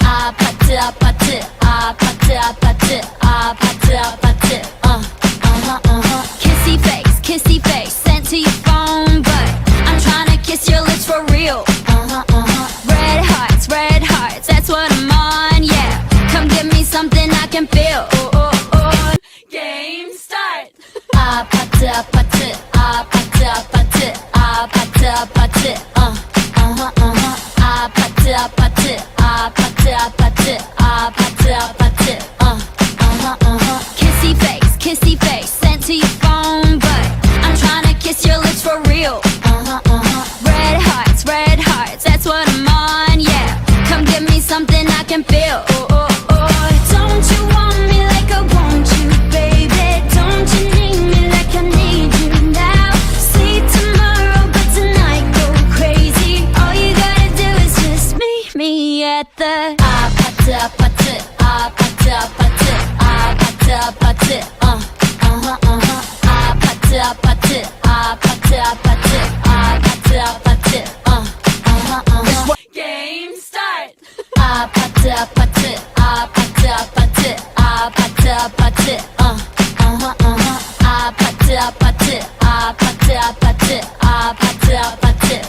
아파트 아파트 아파트 아파트 아파트 아파트 kissy face sent to your phone but I'm tryna kiss your lips for real red hearts that's what I'm on yeah come give me something I can feel game start 아파트 아파트 아파트 아파트 아파트 아파트 아파트 아파트 아파트 아파트 아파트 아파트 kissy face sent to your phone but I'm tryna kiss your lips for real red hearts that's what I'm on yeah come give me something I can feel don't you want me like I want you baby don't you need me like I need you now see tomorrow but tonight go crazy all you gotta do is just meet me at the 아파트 아파트 아파트 아파트 아파트 아파트 아파트 아파트 아파트 아파트 아파트 아파트 game start 아파트 아파트 아파트 아파트 아파트 아파트 아파트 아파트 아파트 아파트 아파트 아파트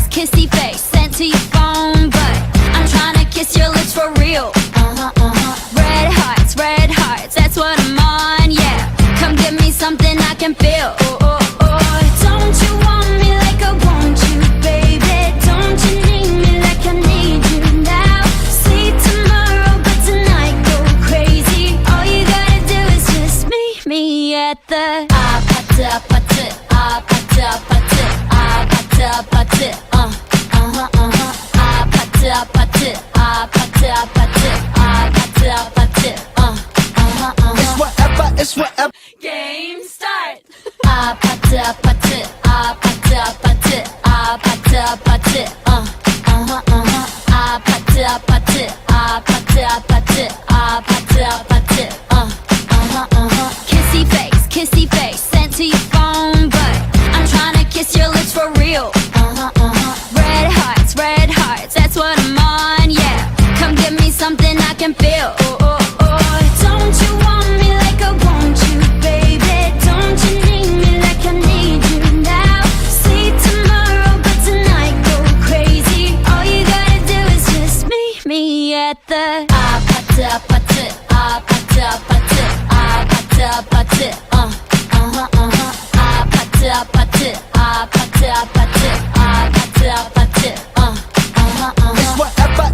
kissy face sent to your phone but I'm tryna kiss your lips for real red hearts that's what I'm on yeah come give me something I can feel don't you want me like I want you baby don't you need me like I need you now see tomorrow but tonight go crazy all you gotta do is just meet me at the 아파트 아파트 아파트 아파트 아파트 아파트 아파트 아파트 아파트 아파트 아파트 아파트 It's whatever. game start 아파트 아파트 아파트 아파트 아파트 아파트 아파트 아파트 아파트 아파트 아파트 아파트 kissy face sent to your phone but I'm tryna kiss your lips for real red hearts that's what I'm on yeah come give me something I can feel don't you want me like I want you baby don't you need me like I need you now see tomorrow but tonight go crazy all you gotta do is just meet me at the 아파트 아파트 아파트 아파트 아파트 아파트 아파트 아파트 아파트 아파트 아파트 아파트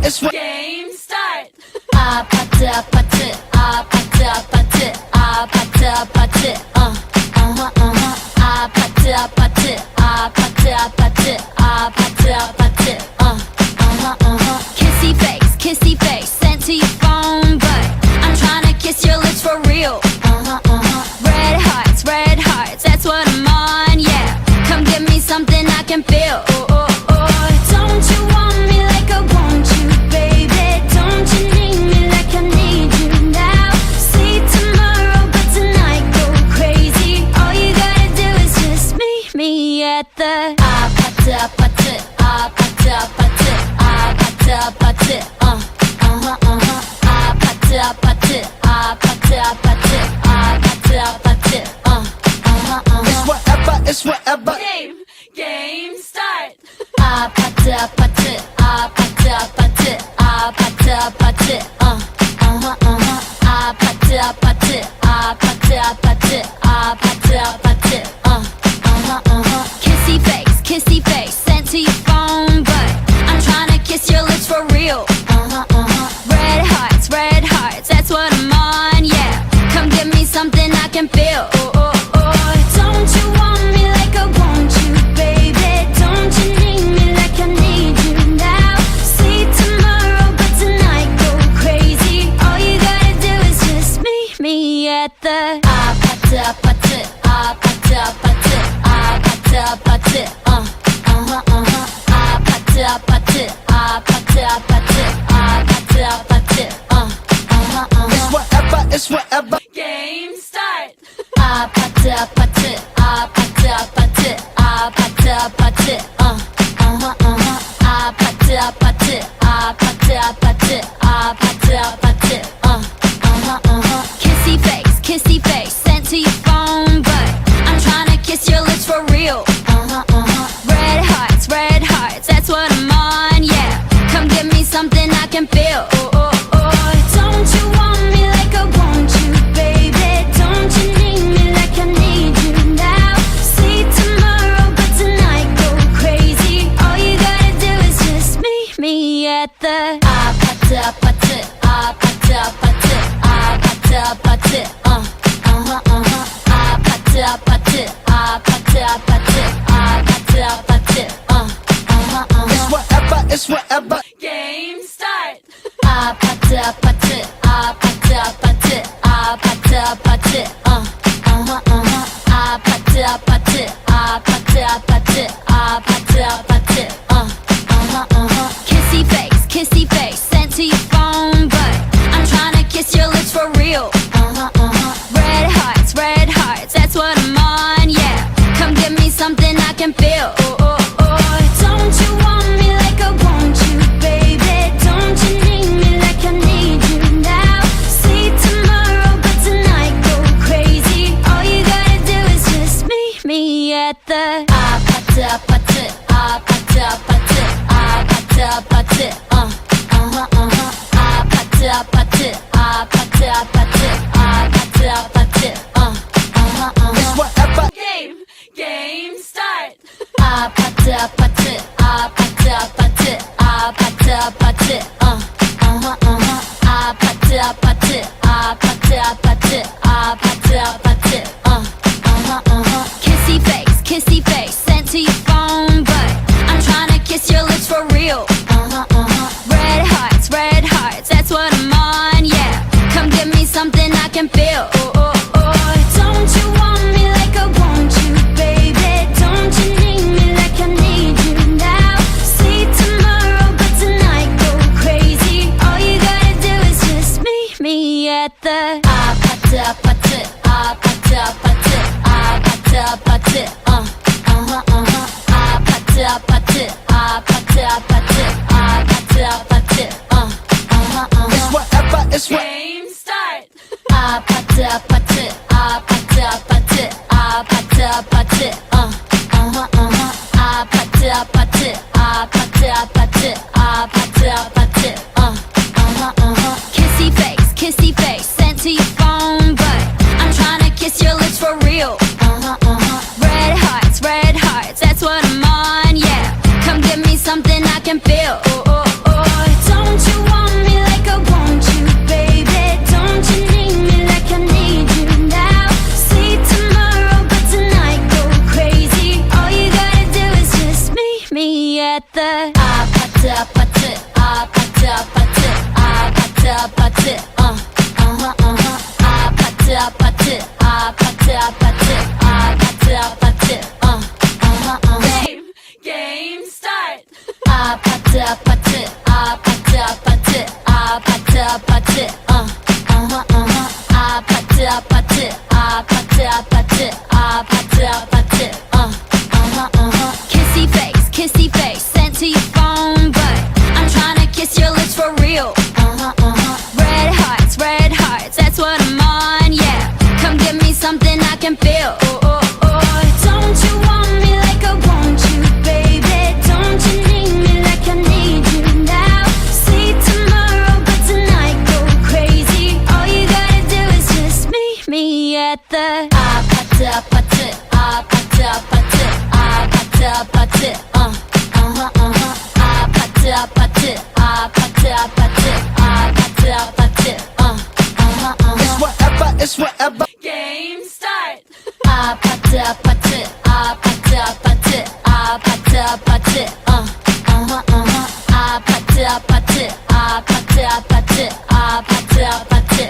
It's whatever. game start 아파트 아파트 아파트 아파트 아파트 아파트 아파트 아파트 아파트 아파트 아파트 아파트 kissy face sent to your phone but I'm tryna kiss your lips for real red hearts that's what I'm on yeah come give me something I can feel don't you want me like I want you baby don't you need me like I need you 아파트 아파트 아파트 아파트 kissy face sent to your phone but I'm tryna kiss your lips for real red hearts that's what I'm on yeah come give me something I can feel don't you want me like I want you baby don't you need me like I need you now see tomorrow but tonight go crazy all you gotta do is just meet me at the 아파트 아파트 아파트 아파트 아파트 아파트 아파트 아파트 아파트 아파트 아파트 It's whatever. Game start. 아파트 아파트 아파트 아파트 아파트 아파트 아파트 아파트 아파트 아파트 아파트 아파트 kissy face sent to your phone but I'm tryna kiss your lips for real red hearts that's what I'm on yeah come give me something I can feel don't you want me like I want you baby don't you need me like I need you now see tomorrow but tonight go crazy all you gotta do is just meet me at the 아파트 아파트 아파트 아파트 아파트 아파트 아파트 아파트 아파트 아파트 아파트 It's whatever. Game start. 아파트 아파트 아파트 아파트 아파트 아파트 아파트 아파트 아파트 아파트 아파트 아파트 kissy face sent to your phone but I'm tryna kiss your lips for real red hearts that's what I'm on yeah come give me something I can feel don't you want me like I want you baby don't you need me like I need you now see tomorrow but tonight go crazy all you gotta do is just meet me at the 아파트 아파트 아파트 아파트 아파트 아파트 아파트 아파트 아파트 아파트 아파트 It's whatever. It's what. Game start. 아파트 아파트 아파트 아파트 아파트 아파트 아파트 아파트 아파트 아파트 아파트 아파트 kissy face sent to your phone but I'm tryna kiss your lips for real red hearts that's what I'm on yeah come give me something I can feel don't you want me like I want you baby don't you need me like I need you now see tomorrow but tonight go crazy all you gotta do is just meet me at the 아파트 아파트 아파트 아파트 아파트 아파트 아파트 아파트 아파트 아파트 아파트 아파트 Game start. 아파트 아파트 아파트 아파트 아파트 아파트 아파트 아파트 아파트 아파트 아파트 아파트 kissy face sent to your phone but I'm tryna kiss your lips for real red hearts that's what I'm on yeah come give me something I can feel don't you want me like I want you baby don't you need me like I need you now see tomorrow but tonight go crazy all you gotta do is just meet me at the 아파트 아파트 아파트 아파트 아파트 아파트 아파트 아파트 아파트 아파트 아파트 It's whatever. It's whatever. Game start. 아파트 아파트 아파트 아파트 아파트 아파트 아파트 아파트 아파트 아파트 아파트 아파트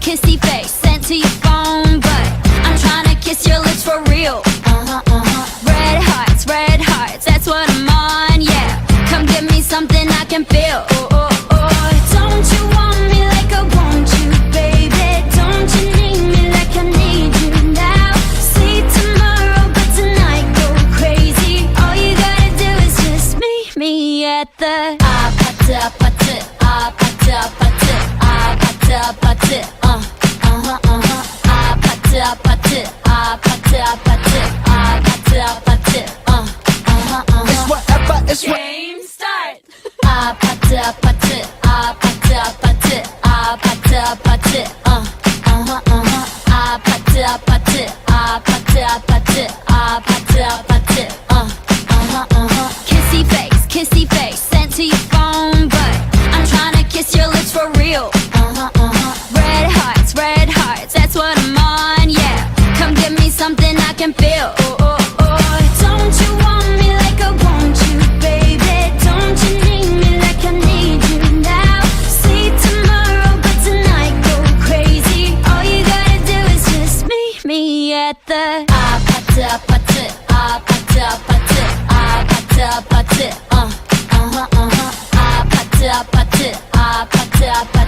kissy face sent to your phone but I'm tryna kiss your lips for real red hearts that's what I'm on yeah come give me something I can feel don't you want me like I want you baby don't you need me like I need you now see tomorrow but tonight go crazy all you gotta do is just meet at the 아파트 아파트 아파트 아파트 아파트 아파트 아파트 아파트 아파트 아파트 아파트 아파트 It's whatever, it's what. Game start. 아파트 아파트 아파트 아파트 아파트 아파트 아파트 아파트 아파트 아파트 아파트 아파트 kissy face sent to your phone, but I'm tryna kiss your lips for real. Red hearts, that's what I'm on, yeah. Come give me something I can feel. Don't you want me like I want you, baby? Don't you need me like I need you now? See tomorrow, but tonight go crazy. All you gotta do is just meet me at the 아파트 아파트 아파트 아파트 아파트 아파트 아파트 아파트 아파트 아파트